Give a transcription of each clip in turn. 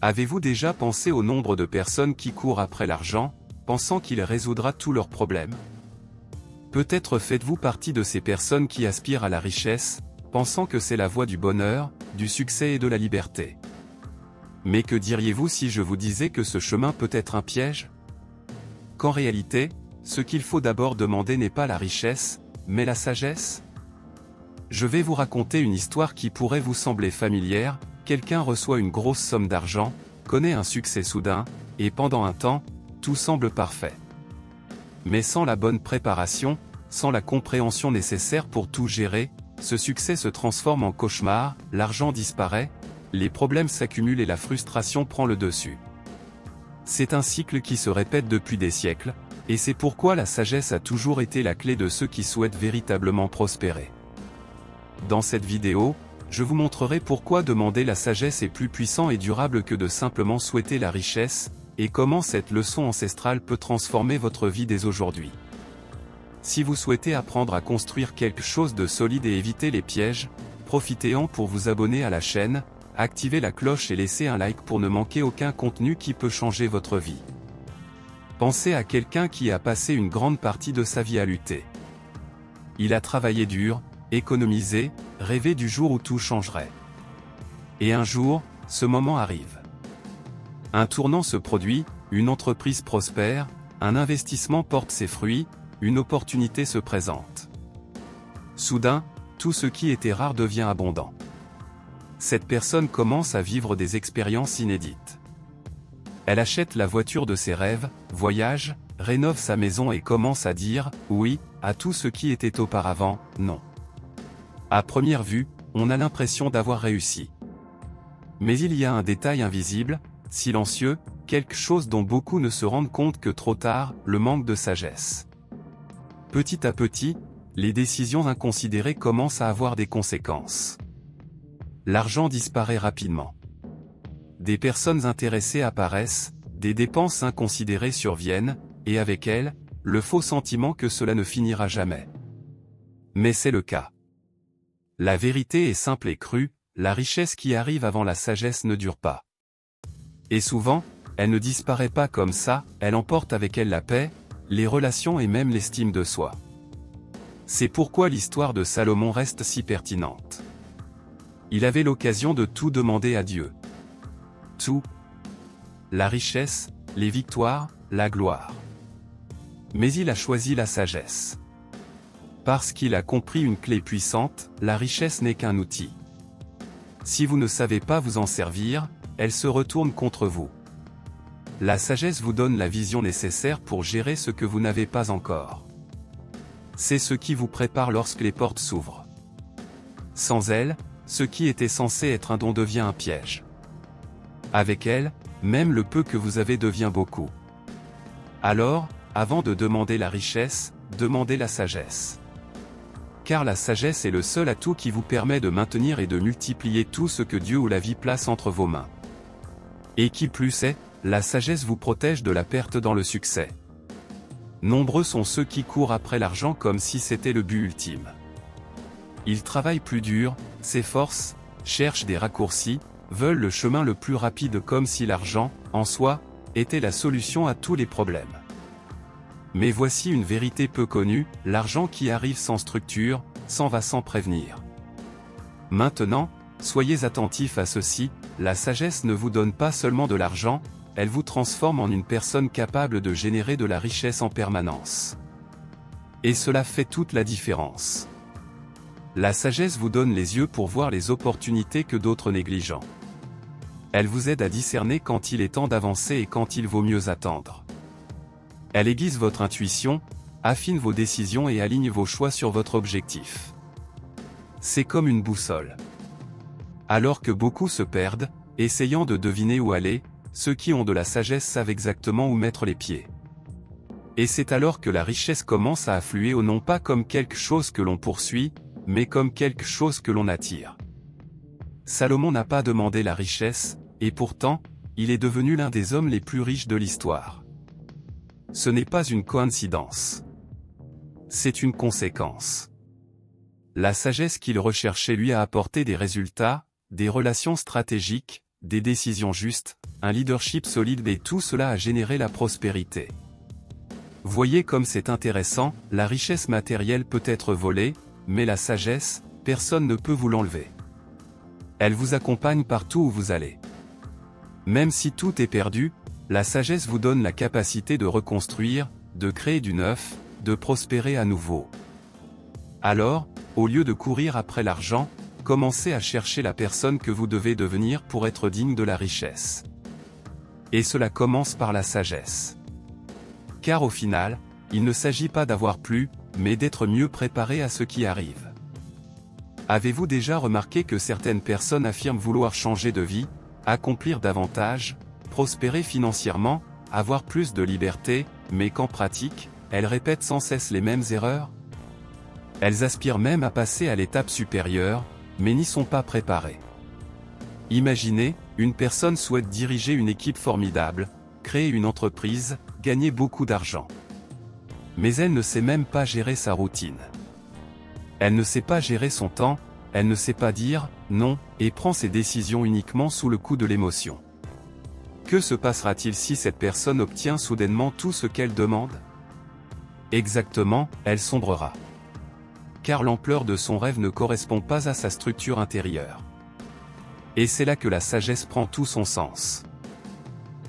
Avez-vous déjà pensé au nombre de personnes qui courent après l'argent, pensant qu'il résoudra tous leurs problèmes? Peut-être faites-vous partie de ces personnes qui aspirent à la richesse, pensant que c'est la voie du bonheur, du succès et de la liberté. Mais que diriez-vous si je vous disais que ce chemin peut être un piège? Qu'en réalité, ce qu'il faut d'abord demander n'est pas la richesse, mais la sagesse? Je vais vous raconter une histoire qui pourrait vous sembler familière. Quelqu'un reçoit une grosse somme d'argent, connaît un succès soudain, et pendant un temps, tout semble parfait. Mais sans la bonne préparation, sans la compréhension nécessaire pour tout gérer, ce succès se transforme en cauchemar, l'argent disparaît, les problèmes s'accumulent et la frustration prend le dessus. C'est un cycle qui se répète depuis des siècles, et c'est pourquoi la sagesse a toujours été la clé de ceux qui souhaitent véritablement prospérer. Dans cette vidéo, je vous montrerai pourquoi demander la sagesse est plus puissant et durable que de simplement souhaiter la richesse, et comment cette leçon ancestrale peut transformer votre vie dès aujourd'hui. Si vous souhaitez apprendre à construire quelque chose de solide et éviter les pièges, profitez-en pour vous abonner à la chaîne, activer la cloche et laisser un like pour ne manquer aucun contenu qui peut changer votre vie. Pensez à quelqu'un qui a passé une grande partie de sa vie à lutter. Il a travaillé dur, économisé, rêvé du jour où tout changerait. Et un jour, ce moment arrive. Un tournant se produit, une entreprise prospère, un investissement porte ses fruits, une opportunité se présente. Soudain, tout ce qui était rare devient abondant. Cette personne commence à vivre des expériences inédites. Elle achète la voiture de ses rêves, voyage, rénove sa maison et commence à dire « oui » à tout ce qui était auparavant « non ». À première vue, on a l'impression d'avoir réussi. Mais il y a un détail invisible, silencieux, quelque chose dont beaucoup ne se rendent compte que trop tard, le manque de sagesse. Petit à petit, les décisions inconsidérées commencent à avoir des conséquences. L'argent disparaît rapidement. Des personnes intéressées apparaissent, des dépenses inconsidérées surviennent, et avec elles, le faux sentiment que cela ne finira jamais. Mais c'est le cas. La vérité est simple et crue, la richesse qui arrive avant la sagesse ne dure pas. Et souvent, elle ne disparaît pas comme ça, elle emporte avec elle la paix, les relations et même l'estime de soi. C'est pourquoi l'histoire de Salomon reste si pertinente. Il avait l'occasion de tout demander à Dieu. Tout. La richesse, les victoires, la gloire. Mais il a choisi la sagesse. Parce qu'il a compris une clé puissante, la richesse n'est qu'un outil. Si vous ne savez pas vous en servir, elle se retourne contre vous. La sagesse vous donne la vision nécessaire pour gérer ce que vous n'avez pas encore. C'est ce qui vous prépare lorsque les portes s'ouvrent. Sans elle, ce qui était censé être un don devient un piège. Avec elle, même le peu que vous avez devient beaucoup. Alors, avant de demander la richesse, demandez la sagesse. Car la sagesse est le seul atout qui vous permet de maintenir et de multiplier tout ce que Dieu ou la vie place entre vos mains. Et qui plus est, la sagesse vous protège de la perte dans le succès. Nombreux sont ceux qui courent après l'argent comme si c'était le but ultime. Ils travaillent plus dur, s'efforcent, cherchent des raccourcis, veulent le chemin le plus rapide comme si l'argent, en soi, était la solution à tous les problèmes. Mais voici une vérité peu connue, l'argent qui arrive sans structure, s'en va sans prévenir. Maintenant, soyez attentifs à ceci, la sagesse ne vous donne pas seulement de l'argent, elle vous transforme en une personne capable de générer de la richesse en permanence. Et cela fait toute la différence. La sagesse vous donne les yeux pour voir les opportunités que d'autres négligent. Elle vous aide à discerner quand il est temps d'avancer et quand il vaut mieux attendre. Elle aiguise votre intuition, affine vos décisions et aligne vos choix sur votre objectif. C'est comme une boussole. Alors que beaucoup se perdent, essayant de deviner où aller, ceux qui ont de la sagesse savent exactement où mettre les pieds. Et c'est alors que la richesse commence à affluer non pas comme quelque chose que l'on poursuit, mais comme quelque chose que l'on attire. Salomon n'a pas demandé la richesse, et pourtant, il est devenu l'un des hommes les plus riches de l'histoire. Ce n'est pas une coïncidence. C'est une conséquence. La sagesse qu'il recherchait lui a apporté des résultats, des relations stratégiques, des décisions justes, un leadership solide et tout cela a généré la prospérité. Voyez comme c'est intéressant, la richesse matérielle peut être volée, mais la sagesse, personne ne peut vous l'enlever. Elle vous accompagne partout où vous allez. Même si tout est perdu, la sagesse vous donne la capacité de reconstruire, de créer du neuf, de prospérer à nouveau. Alors, au lieu de courir après l'argent, commencez à chercher la personne que vous devez devenir pour être digne de la richesse. Et cela commence par la sagesse. Car au final, il ne s'agit pas d'avoir plus, mais d'être mieux préparé à ce qui arrive. Avez-vous déjà remarqué que certaines personnes affirment vouloir changer de vie, accomplir davantage, prospérer financièrement, avoir plus de liberté, mais qu'en pratique, elles répètent sans cesse les mêmes erreurs? Elles aspirent même à passer à l'étape supérieure, mais n'y sont pas préparées. Imaginez, une personne souhaite diriger une équipe formidable, créer une entreprise, gagner beaucoup d'argent. Mais elle ne sait même pas gérer sa routine. Elle ne sait pas gérer son temps, elle ne sait pas dire « non » et prend ses décisions uniquement sous le coup de l'émotion. Que se passera-t-il si cette personne obtient soudainement tout ce qu'elle demande? Exactement, elle sombrera. Car l'ampleur de son rêve ne correspond pas à sa structure intérieure. Et c'est là que la sagesse prend tout son sens.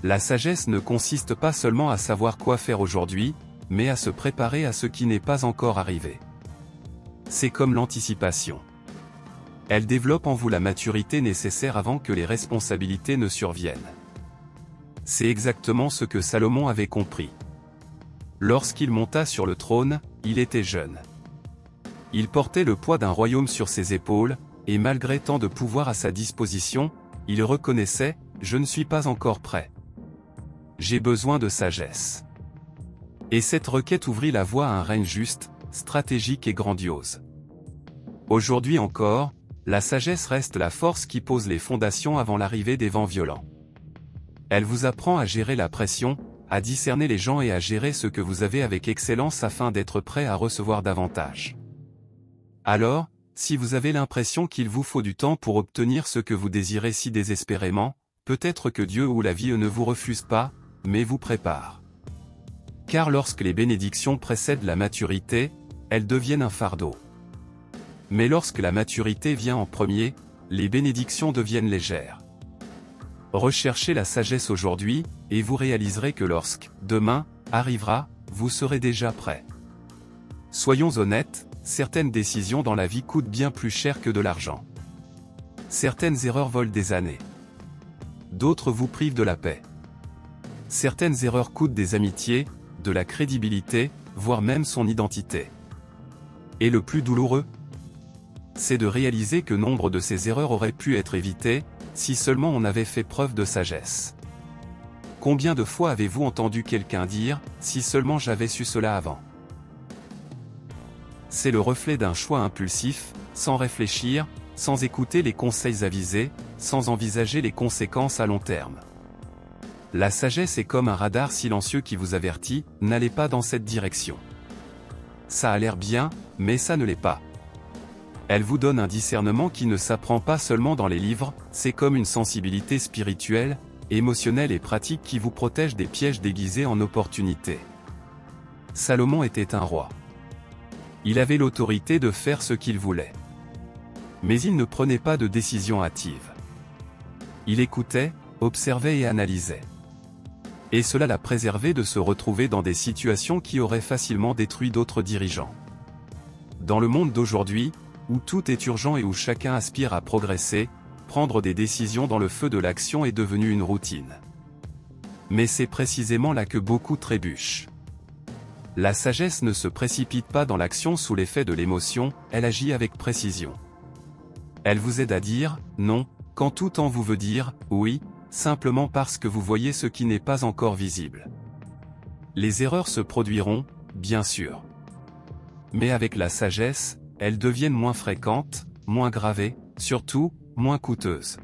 La sagesse ne consiste pas seulement à savoir quoi faire aujourd'hui, mais à se préparer à ce qui n'est pas encore arrivé. C'est comme l'anticipation. Elle développe en vous la maturité nécessaire avant que les responsabilités ne surviennent. C'est exactement ce que Salomon avait compris. Lorsqu'il monta sur le trône, il était jeune. Il portait le poids d'un royaume sur ses épaules, et malgré tant de pouvoir à sa disposition, il reconnaissait « Je ne suis pas encore prêt. J'ai besoin de sagesse. » Et cette requête ouvrit la voie à un règne juste, stratégique et grandiose. Aujourd'hui encore, la sagesse reste la force qui pose les fondations avant l'arrivée des vents violents. Elle vous apprend à gérer la pression, à discerner les gens et à gérer ce que vous avez avec excellence afin d'être prêt à recevoir davantage. Alors, si vous avez l'impression qu'il vous faut du temps pour obtenir ce que vous désirez si désespérément, peut-être que Dieu ou la vie ne vous refuse pas, mais vous prépare. Car lorsque les bénédictions précèdent la maturité, elles deviennent un fardeau. Mais lorsque la maturité vient en premier, les bénédictions deviennent légères. Recherchez la sagesse aujourd'hui, et vous réaliserez que lorsque, demain, arrivera, vous serez déjà prêt. Soyons honnêtes, certaines décisions dans la vie coûtent bien plus cher que de l'argent. Certaines erreurs volent des années. D'autres vous privent de la paix. Certaines erreurs coûtent des amitiés, de la crédibilité, voire même son identité. Et le plus douloureux, c'est de réaliser que nombre de ces erreurs auraient pu être évitées, si seulement on avait fait preuve de sagesse. Combien de fois avez-vous entendu quelqu'un dire « si seulement j'avais su cela avant ». C'est le reflet d'un choix impulsif, sans réfléchir, sans écouter les conseils avisés, sans envisager les conséquences à long terme. La sagesse est comme un radar silencieux qui vous avertit « n'allez pas dans cette direction ». Ça a l'air bien, mais ça ne l'est pas. Elle vous donne un discernement qui ne s'apprend pas seulement dans les livres, c'est comme une sensibilité spirituelle, émotionnelle et pratique qui vous protège des pièges déguisés en opportunités. Salomon était un roi. Il avait l'autorité de faire ce qu'il voulait. Mais il ne prenait pas de décision hâtive. Il écoutait, observait et analysait. Et cela l'a préservé de se retrouver dans des situations qui auraient facilement détruit d'autres dirigeants. Dans le monde d'aujourd'hui, où tout est urgent et où chacun aspire à progresser, prendre des décisions dans le feu de l'action est devenu une routine. Mais c'est précisément là que beaucoup trébuchent. La sagesse ne se précipite pas dans l'action sous l'effet de l'émotion, elle agit avec précision. Elle vous aide à dire « non » quand tout temps vous veut dire « oui », simplement parce que vous voyez ce qui n'est pas encore visible. Les erreurs se produiront, bien sûr. Mais avec la sagesse, elles deviennent moins fréquentes, moins gravées, surtout, moins coûteuses.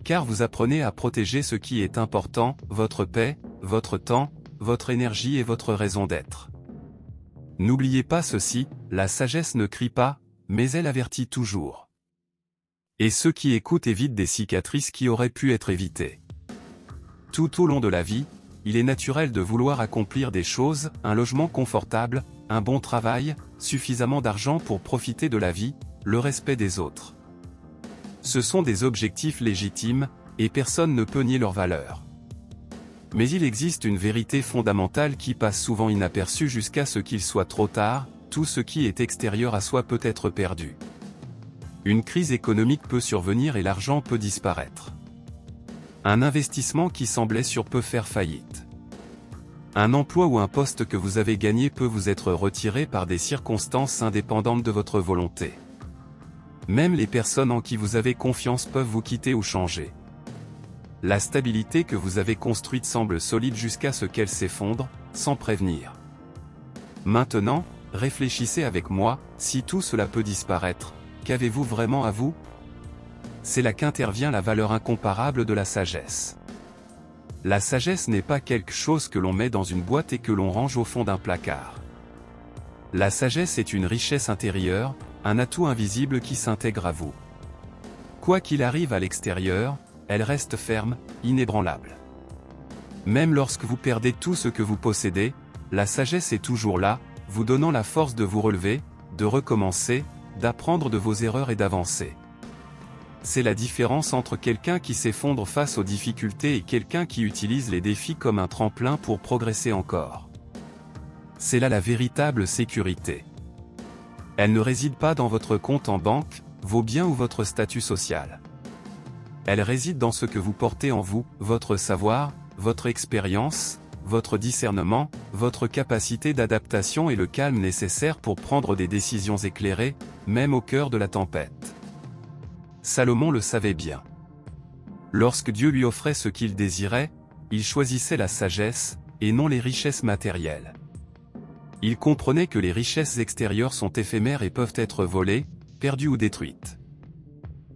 Car vous apprenez à protéger ce qui est important, votre paix, votre temps, votre énergie et votre raison d'être. N'oubliez pas ceci, la sagesse ne crie pas, mais elle avertit toujours. Et ceux qui écoutent évitent des cicatrices qui auraient pu être évitées. Tout au long de la vie, il est naturel de vouloir accomplir des choses, un logement confortable, un bon travail, suffisamment d'argent pour profiter de la vie, le respect des autres. Ce sont des objectifs légitimes, et personne ne peut nier leur valeur. Mais il existe une vérité fondamentale qui passe souvent inaperçue jusqu'à ce qu'il soit trop tard, tout ce qui est extérieur à soi peut être perdu. Une crise économique peut survenir et l'argent peut disparaître. Un investissement qui semblait sûr peut faire faillite. Un emploi ou un poste que vous avez gagné peut vous être retiré par des circonstances indépendantes de votre volonté. Même les personnes en qui vous avez confiance peuvent vous quitter ou changer. La stabilité que vous avez construite semble solide jusqu'à ce qu'elle s'effondre, sans prévenir. Maintenant, réfléchissez avec moi, si tout cela peut disparaître, qu'avez-vous vraiment à vous ? C'est là qu'intervient la valeur incomparable de la sagesse. La sagesse n'est pas quelque chose que l'on met dans une boîte et que l'on range au fond d'un placard. La sagesse est une richesse intérieure, un atout invisible qui s'intègre à vous. Quoi qu'il arrive à l'extérieur, elle reste ferme, inébranlable. Même lorsque vous perdez tout ce que vous possédez, la sagesse est toujours là, vous donnant la force de vous relever, de recommencer, d'apprendre de vos erreurs et d'avancer. C'est la différence entre quelqu'un qui s'effondre face aux difficultés et quelqu'un qui utilise les défis comme un tremplin pour progresser encore. C'est là la véritable sécurité. Elle ne réside pas dans votre compte en banque, vos biens ou votre statut social. Elle réside dans ce que vous portez en vous, votre savoir, votre expérience, votre discernement, votre capacité d'adaptation et le calme nécessaire pour prendre des décisions éclairées, même au cœur de la tempête. Salomon le savait bien. Lorsque Dieu lui offrait ce qu'il désirait, il choisissait la sagesse, et non les richesses matérielles. Il comprenait que les richesses extérieures sont éphémères et peuvent être volées, perdues ou détruites.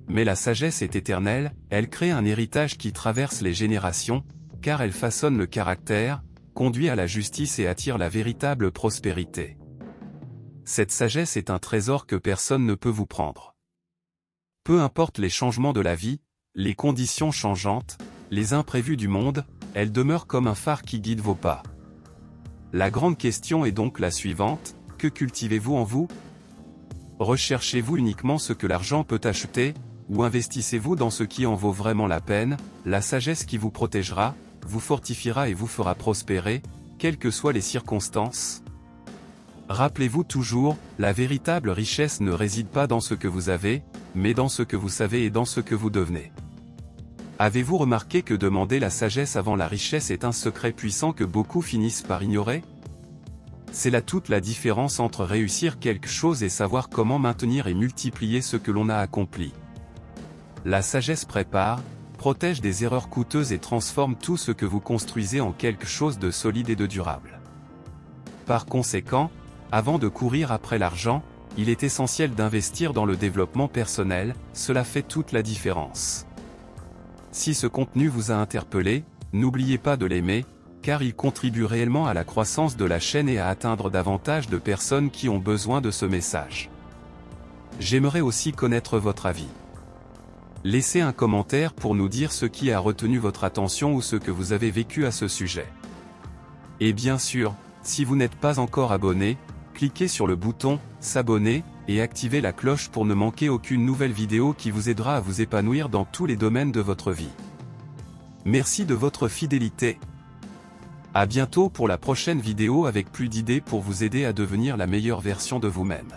Mais la sagesse est éternelle, elle crée un héritage qui traverse les générations, car elle façonne le caractère, conduit à la justice et attire la véritable prospérité. Cette sagesse est un trésor que personne ne peut vous prendre. Peu importe les changements de la vie, les conditions changeantes, les imprévus du monde, elle demeure comme un phare qui guide vos pas. La grande question est donc la suivante, que cultivez-vous en vous ? Recherchez-vous uniquement ce que l'argent peut acheter, ou investissez-vous dans ce qui en vaut vraiment la peine, la sagesse qui vous protégera, vous fortifiera et vous fera prospérer, quelles que soient les circonstances ? Rappelez-vous toujours, la véritable richesse ne réside pas dans ce que vous avez, mais dans ce que vous savez et dans ce que vous devenez. Avez-vous remarqué que demander la sagesse avant la richesse est un secret puissant que beaucoup finissent par ignorer ? C'est là toute la différence entre réussir quelque chose et savoir comment maintenir et multiplier ce que l'on a accompli. La sagesse prépare, protège des erreurs coûteuses et transforme tout ce que vous construisez en quelque chose de solide et de durable. Par conséquent, avant de courir après l'argent, il est essentiel d'investir dans le développement personnel, cela fait toute la différence. Si ce contenu vous a interpellé, n'oubliez pas de l'aimer, car il contribue réellement à la croissance de la chaîne et à atteindre davantage de personnes qui ont besoin de ce message. J'aimerais aussi connaître votre avis. Laissez un commentaire pour nous dire ce qui a retenu votre attention ou ce que vous avez vécu à ce sujet. Et bien sûr, si vous n'êtes pas encore abonné, cliquez sur le bouton « S'abonner » et activez la cloche pour ne manquer aucune nouvelle vidéo qui vous aidera à vous épanouir dans tous les domaines de votre vie. Merci de votre fidélité. À bientôt pour la prochaine vidéo avec plus d'idées pour vous aider à devenir la meilleure version de vous-même.